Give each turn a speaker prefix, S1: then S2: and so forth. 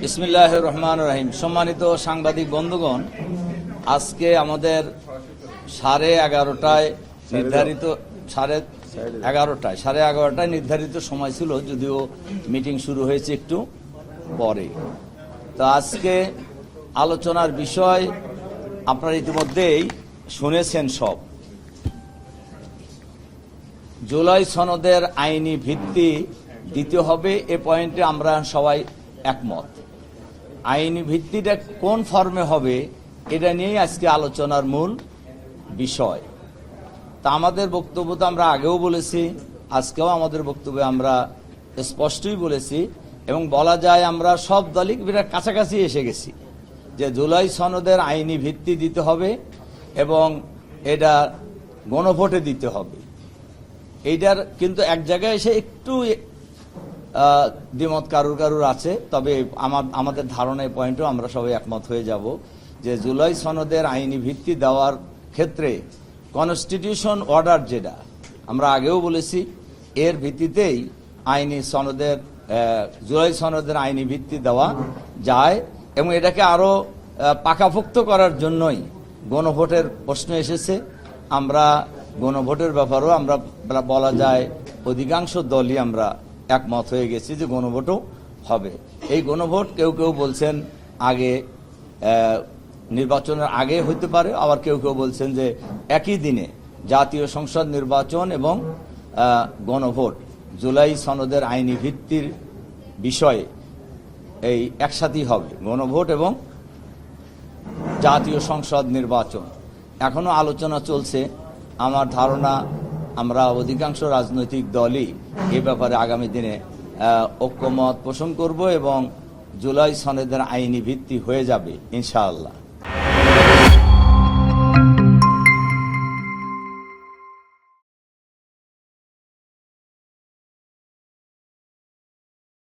S1: বিসমিল্লাহির রহমানির রহিম। সম্মানিত সাংবাদিক বন্ধুগণ, আজকে আমাদের 11:30টায় নির্ধারিত 11:30টায় নির্ধারিত সময় ছিল, যদিও মিটিং শুরু হয়েছে একটু পরে। তো আজকে আলোচনার বিষয় আপনারা ইতিমধ্যেই শুনেছেন সব। জুলাই সনদের আইনি ভিত্তি দিতে হবে, এ পয়েন্টে আমরা সবাই একমত। আইনি ভিত্তিটা কোন ফর্মে হবে এটা নিয়েই আজকে আলোচনার মূল বিষয়। তা আমাদের বক্তব্য তো আমরা আগেও বলেছি, আজকেও আমাদের বক্তব্যে আমরা স্পষ্টই বলেছি এবং বলা যায় আমরা সব দলই বিরাট কাছাকাছি এসে গেছি যে জুলাই সনদের আইনি ভিত্তি দিতে হবে এবং এটা গণভোটে দিতে হবে। এইটার কিন্তু এক জায়গায় এসে একটু দ্বিমত কারুর আছে, তবে আমাদের ধারণা এই পয়েন্টও আমরা সবাই একমত হয়ে যাব যে জুলাই সনদের আইনি ভিত্তি দেওয়ার ক্ষেত্রে কনস্টিটিউশন অর্ডার, যেটা আমরা আগেও বলেছি, এর ভিত্তিতেই জুলাই সনদের আইনি ভিত্তি দেওয়া যায় এবং এটাকে আরো পাকাপোক্ত করার জন্যই গণভোটের প্রশ্ন এসেছে। আমরা গণভোটের ব্যাপারেও আমরা বলা যায় অধিকাংশ দলই আমরা একমত হয়ে গেছি যে গণভোটও হবে। এই গণভোট কেউ কেউ বলছেন আগে, নির্বাচনের আগে হইতে পারে, আবার কেউ কেউ বলছেন যে একই দিনে জাতীয় সংসদ নির্বাচন এবং গণভোট জুলাই সনদের আইনি ভিত্তির বিষয়ে এই একসাথেই হবে, গণভোট এবং জাতীয় সংসদ নির্বাচন। এখনো আলোচনা চলছে। আমার ধারণা আমরা অধিকাংশ রাজনৈতিক দলই এ ব্যাপারে আগামী দিনে ঐক্যমত পোষণ করব এবং জুলাই সনদের আইনি ভিত্তি হয়ে যাবে ইনশাআল্লাহ।